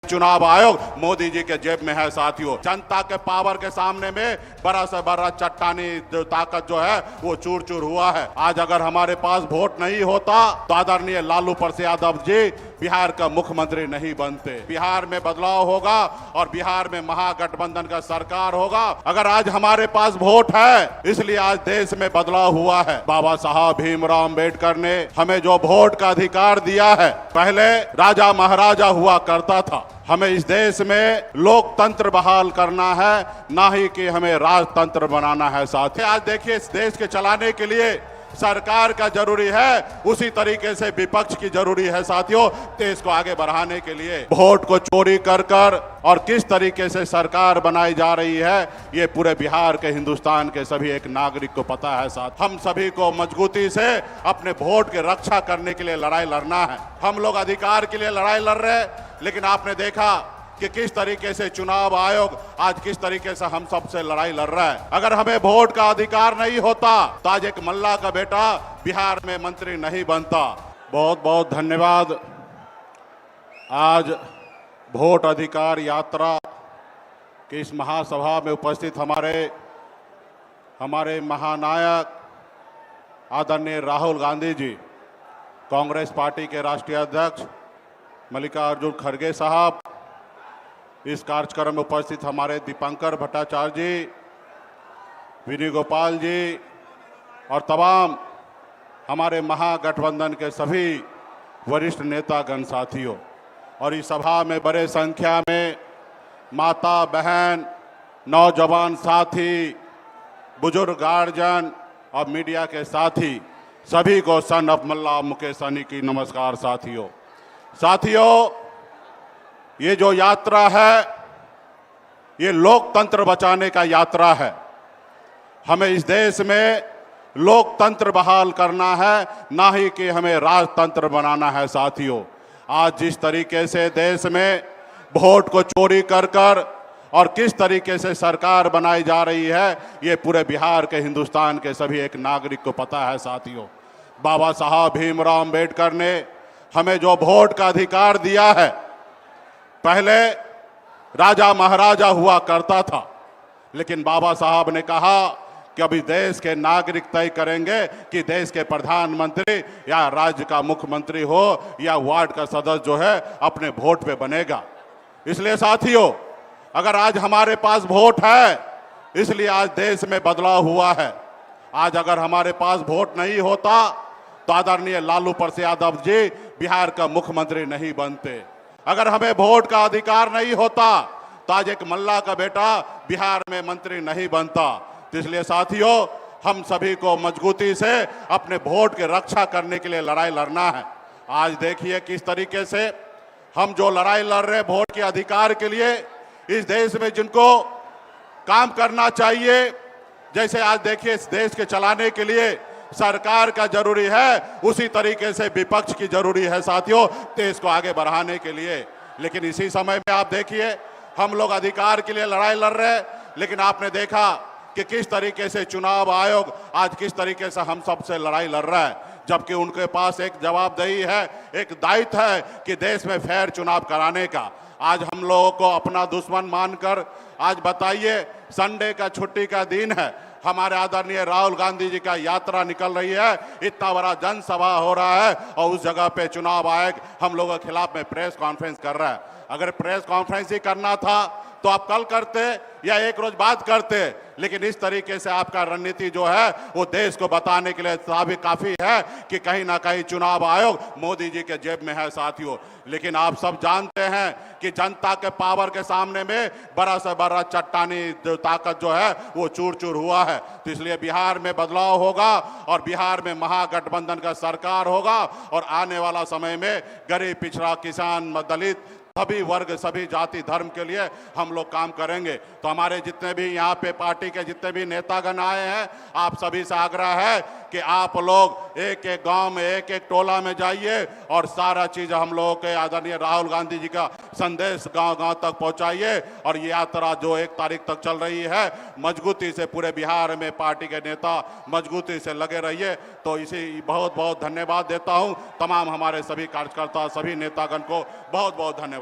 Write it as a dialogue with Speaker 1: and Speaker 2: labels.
Speaker 1: चुनाव आयोग मोदी जी के जेब में है साथियों। जनता के पावर के सामने में बड़ा से बड़ा चट्टानी जो ताकत जो है वो चूर चूर हुआ है। आज अगर हमारे पास वोट नहीं होता तो आदरणीय लालू प्रसाद यादव जी बिहार का मुख्यमंत्री नहीं बनते। बिहार में बदलाव होगा और बिहार में महागठबंधन का सरकार होगा। अगर आज हमारे पास वोट है इसलिए आज देश में बदलाव हुआ है। बाबा साहब भीमराव अम्बेडकर ने हमें जो वोट का अधिकार दिया है, पहले राजा महाराजा हुआ करता था। हमें इस देश में लोकतंत्र बहाल करना है, ना ही कि हमें राजतंत्र बनाना है। साथ आज देखिए इस देश के चलाने के लिए सरकार का जरूरी है, उसी तरीके से विपक्ष की जरूरी है साथियों। देश को आगे बढ़ाने के लिए वोट को चोरी कर और किस तरीके से सरकार बनाई जा रही है ये पूरे बिहार के हिंदुस्तान के सभी एक नागरिक को पता है। साथ हम सभी को मजबूती से अपने वोट की रक्षा करने के लिए लड़ाई लड़ना है। हम लोग अधिकार के लिए लड़ाई लड़ रहे हैं, लेकिन आपने देखा कि किस तरीके से चुनाव आयोग आज किस तरीके से हम सबसे लड़ाई लड़ रहा है। अगर हमें वोट का अधिकार नहीं होता तो आज एक मल्ला का बेटा बिहार में मंत्री नहीं बनता। बहुत बहुत धन्यवाद। आज वोट अधिकार यात्रा की इस महासभा में उपस्थित हमारे महानायक आदरणीय राहुल गांधी जी, कांग्रेस पार्टी के राष्ट्रीय अध्यक्ष मल्लिकार्जुन खड़गे साहब, इस कार्यक्रम में उपस्थित हमारे दीपंकर भट्टाचार्य जी, विनय गोपाल जी और तमाम हमारे महागठबंधन के सभी वरिष्ठ नेतागण साथियों, और इस सभा में बड़े संख्या में माता बहन, नौजवान साथी, बुजुर्ग गार्जियन और मीडिया के साथी, सभी को सन ऑफ मल्ला मुकेश सहनी की नमस्कार। साथियों, ये जो यात्रा है ये लोकतंत्र बचाने का यात्रा है। हमें इस देश में लोकतंत्र बहाल करना है, ना ही कि हमें राजतंत्र बनाना है। साथियों, आज जिस तरीके से देश में वोट को चोरी कर और किस तरीके से सरकार बनाई जा रही है ये पूरे बिहार के हिंदुस्तान के सभी एक नागरिक को पता है। साथियों, बाबा साहब भीमराव अम्बेडकर ने हमें जो वोट का अधिकार दिया है, पहले राजा महाराजा हुआ करता था, लेकिन बाबा साहब ने कहा कि अभी देश के नागरिक तय करेंगे कि देश के प्रधानमंत्री या राज्य का मुख्यमंत्री हो या वार्ड का सदस्य जो है अपने वोट पे बनेगा। इसलिए साथियों, अगर आज हमारे पास वोट है इसलिए आज देश में बदलाव हुआ है। आज अगर हमारे पास वोट नहीं होता तो आदरणीय लालू प्रसाद यादव जी बिहार का मुख्यमंत्री नहीं बनते। अगर हमें वोट का अधिकार नहीं होता तो आज एक मल्ला का बेटा बिहार में मंत्री नहीं बनता। तो इसलिए साथियों, हम सभी को मजबूती से अपने वोट की रक्षा करने के लिए लड़ाई लड़ना है। आज देखिए किस तरीके से हम जो लड़ाई लड़ रहे हैं वोट के अधिकार के लिए, इस देश में जिनको काम करना चाहिए, जैसे आज देखिए इस देश के चलाने के लिए सरकार का जरूरी है, उसी तरीके से विपक्ष की जरूरी है साथियों, देश को आगे बढ़ाने के लिए। लेकिन इसी समय में आप देखिए हम लोग अधिकार के लिए लड़ाई लड़ रहे हैं, लेकिन आपने देखा कि किस तरीके से चुनाव आयोग आज किस तरीके से हम सबसे लड़ाई लड़ रहा है, जबकि उनके पास एक जवाबदेही है, एक दायित्व है कि देश में फेयर चुनाव कराने का। आज हम लोगों को अपना दुश्मन मानकर आज बताइए, संडे का छुट्टी का दिन है, हमारे आदरणीय राहुल गांधी जी का यात्रा निकल रही है, इतना बड़ा जनसभा हो रहा है और उस जगह पे चुनाव आयोग हम लोगों के खिलाफ में प्रेस कॉन्फ्रेंस कर रहा है। अगर प्रेस कॉन्फ्रेंस ही करना था तो आप कल करते या एक रोज बाद करते, लेकिन इस तरीके से आपका रणनीति जो है वो देश को बताने के लिए काफी है कि कहीं ना कहीं चुनाव आयोग मोदी जी के जेब में है साथियों। लेकिन आप सब जानते हैं कि जनता के पावर के सामने में बड़ा से बड़ा चट्टानी जो ताकत जो है वो चूर चूर हुआ है। तो इसलिए बिहार में बदलाव होगा और बिहार में महागठबंधन का सरकार होगा और आने वाला समय में गरीब, पिछड़ा, किसान, दलित, सभी वर्ग, सभी जाति धर्म के लिए हम लोग काम करेंगे। तो हमारे जितने भी यहाँ पे पार्टी के जितने भी नेतागण आए हैं, आप सभी से आग्रह है कि आप लोग एक एक गांव में, एक एक टोला में जाइए और सारा चीज हम लोगों के आदरणीय राहुल गांधी जी का संदेश गांव गांव तक पहुंचाइए। और ये यात्रा जो 1 तारीख तक चल रही है, मजबूती से पूरे बिहार में पार्टी के नेता मजबूती से लगे रहिए। तो इसी बहुत बहुत धन्यवाद देता हूं तमाम हमारे सभी कार्यकर्ता, सभी नेतागण को बहुत बहुत धन्यवाद।